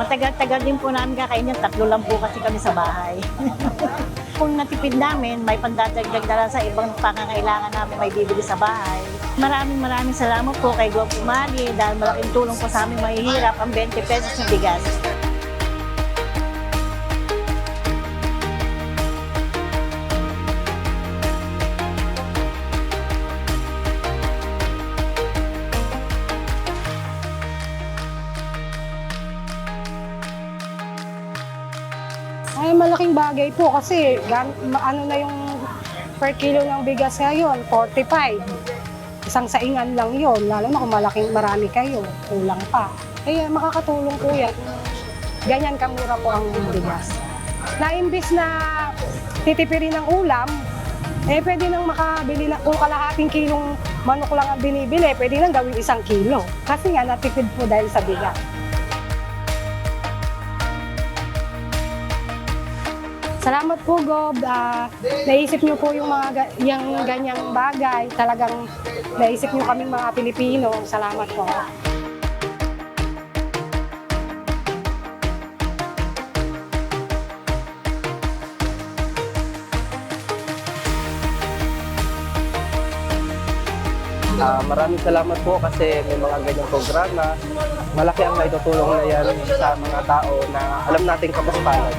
Matagal-tagal din po namin kakainin. 3 lang po kasi kami sa bahay. Kung natipid namin, may pandadagdag na lang sa ibang pangangailangan namin may bibili sa bahay. Maraming salamat po kay Gov. Umali dahil malaking tulong po sa aming mahihirap ang 20 pesos na bigas. Ay, malaking bagay po kasi ano na yung per kilo ng bigas ngayon, 45. Isang saingan lang yon, lalo na kung marami kayo, kulang pa. Kaya makakatulong po yan. Ganyan kamura po ang bigas. Na imbis na titipirin ng ulam, pwede nang makabili na kung kalahating kilong manok lang ang binibili, pwede nang gawin 1 kilo. Kasi nga natipid po dahil sa bigas. Salamat po, Gob. Naisip niyo po yung yung ganyang bagay. Talagang naisip niyo kaming mga Pilipino. Salamat po. Maraming salamat po kasi may mga ganyang programa. Malaki ang maitutulong na yan sa mga tao na alam nating kapaspalan.